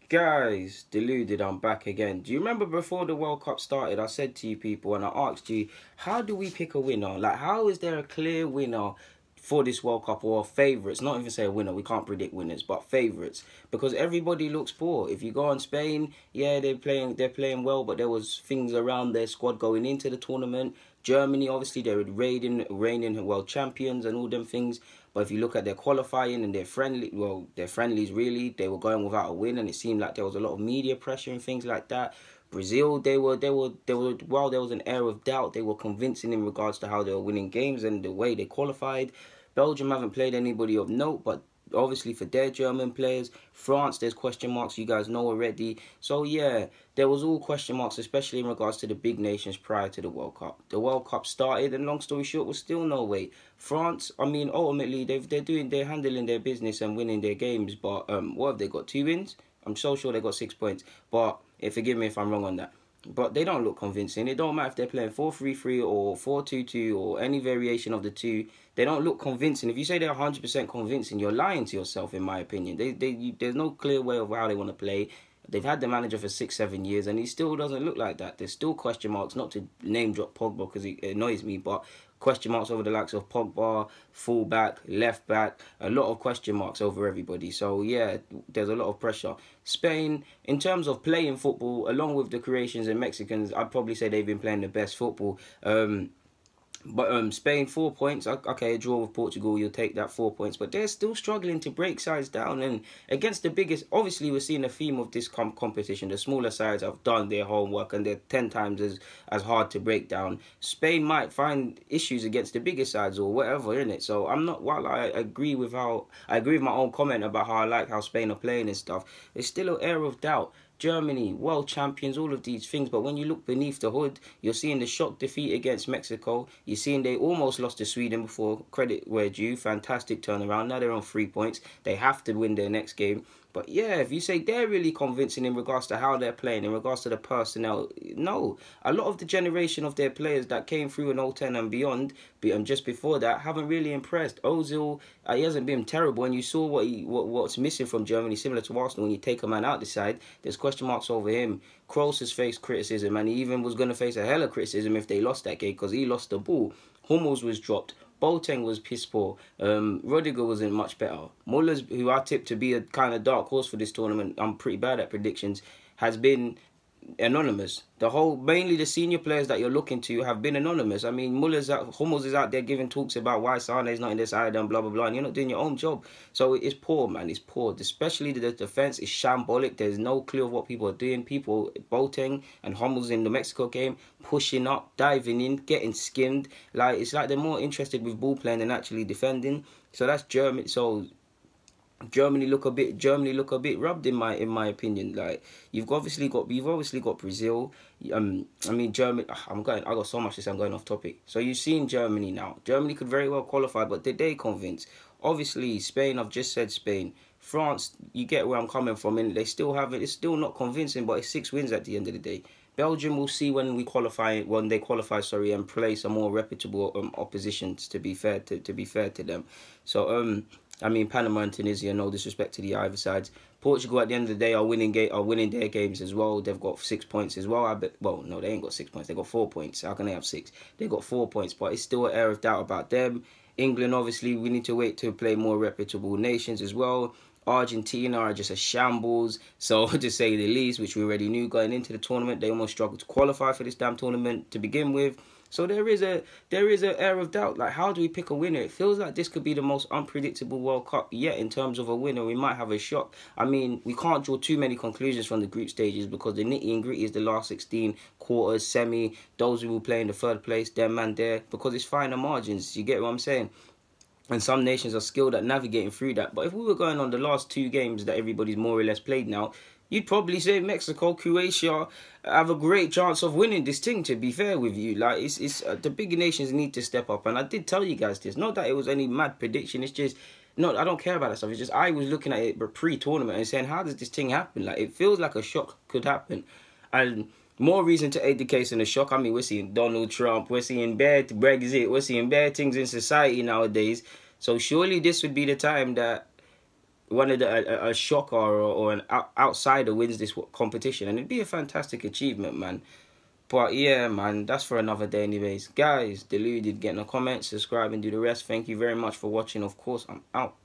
Guys, deluded, I'm back again. Do you remember before the World Cup started, I said to you people and I asked you, how do we pick a winner? Like, how is there a clear winner for this World Cup or favourites? Not even say a winner, we can't predict winners, but favourites. Because everybody looks poor. If you go on Spain, yeah, they're playing well, but there was things around their squad going into the tournament. Germany, obviously, they're reigning world champions and all them things. But if you look at their qualifying and their friendlies really, they were going without a win, and it seemed like there was a lot of media pressure and things like that. Brazil, while there was an air of doubt, they were convincing in regards to how they were winning games and the way they qualified. Belgium haven't played anybody of note, but obviously for their German players. France, there's question marks, you guys know already. So yeah, there was all question marks, especially in regards to the big nations prior to the World Cup. The World Cup started, and long story short, was still no way. France, I mean, ultimately they're handling their business and winning their games. But what have they got? 2 wins? I'm so sure they got 6 points. But forgive me if I'm wrong on that. But they don't look convincing. It don't matter if they're playing 4-3-3 or 4-2-2 or any variation of the two. They don't look convincing. If you say they're 100% convincing, you're lying to yourself, in my opinion. There's no clear way of how they want to play. They've had the manager for 6-7 years, and he still doesn't look like that. There's still question marks, not to name drop Pogba because it annoys me, but question marks over the likes of Pogba, fullback, left back, a lot of question marks over everybody. So yeah, there's a lot of pressure. Spain, in terms of playing football, along with the Croatians and Mexicans, I'd probably say they've been playing the best football. But Spain, 4 points. Okay, a draw with Portugal, you'll take that 4 points. But they're still struggling to break sides down. And against the biggest, obviously we're seeing a theme of this competition. The smaller sides have done their homework and they're 10 times as hard to break down. Spain might find issues against the bigger sides or whatever, innit? So I'm not, while I agree with my own comment about how I like how Spain are playing and stuff, there's still an air of doubt. Germany, world champions, all of these things. But when you look beneath the hood, you're seeing the shock defeat against Mexico. You're seeing they almost lost to Sweden before, credit where due. Fantastic turnaround. Now they're on 3 points. They have to win their next game. But yeah, if you say they're really convincing in regards to how they're playing, in regards to the personnel, no. A lot of the generation of their players that came through in 010 and beyond, and just before that, haven't really impressed. Ozil, he hasn't been terrible, and you saw what's missing from Germany, similar to Arsenal. When you take a man out the side, there's question marks over him. Kroos has faced criticism, and he even was going to face a hell of criticism if they lost that game because he lost the ball. Hummels was dropped. Boateng was piss poor. Rudiger wasn't much better. Muller's, who I tipped to be a kind of dark horse for this tournament, I'm pretty bad at predictions, has been anonymous. Mainly the senior players that you're looking to have been anonymous. I mean, Hummels is out there giving talks about why Sane's not in this side and blah, blah, blah, and you're not doing your own job. So it's poor, man. It's poor. Especially the defense is shambolic. There's no clue of what people are doing. Boateng and Hummels in the Mexico game, pushing up, diving in, getting skimmed. It's like they're more interested with ball playing than actually defending. So that's Germany. So Germany look a bit rubbed in my opinion. Like you've obviously got Brazil. I mean Germany. I got so much to say. I'm going off topic. So you've seen Germany now. Germany could very well qualify, but did they convince? Obviously Spain. I've just said Spain. France. You get where I'm coming from, and they still have it. It's still not convincing, but it's 6 wins at the end of the day. Belgium will see when they qualify, and play some more reputable oppositions. To be fair to them. So I mean, Panama and Tunisia, no disrespect to the either sides. Portugal, at the end of the day, are winning their games as well. They've got 6 points as well. Well, no, they ain't got 6 points. They got 4 points. How can they have 6? They got 4 points, but it's still an air of doubt about them. England, obviously, we need to wait to play more reputable nations as well. Argentina are just a shambles, so to say the least, which we already knew going into the tournament. They almost struggled to qualify for this damn tournament to begin with. So there is an air of doubt. Like, how do we pick a winner? It feels like this could be the most unpredictable World Cup yet in terms of a winner. We might have a shock. I mean, we can't draw too many conclusions from the group stages because the nitty and gritty is the last 16, quarters, semi, those who will play in the third place, them man there, because it's finer margins. You get what I'm saying? And some nations are skilled at navigating through that. But if we were going on the last 2 games that everybody's more or less played now, you'd probably say Mexico, Croatia have a great chance of winning this thing, to be fair with you. Like, it's the bigger nations need to step up. And I did tell you guys this. Not that it was any mad prediction. It's just, no, I don't care about that stuff. It's just I was looking at it pre-tournament and saying, how does this thing happen? Like, it feels like a shock could happen. And more reason to aid the case in a shock. I mean, we're seeing Donald Trump. We're seeing bad Brexit. We're seeing bad things in society nowadays. So surely this would be the time that one of a shocker or an outsider wins this competition, and it'd be a fantastic achievement, man. But yeah, man, that's for another day, anyways. Guys, Deluded, get in the comments, subscribe, and do the rest. Thank you very much for watching. Of course, I'm out.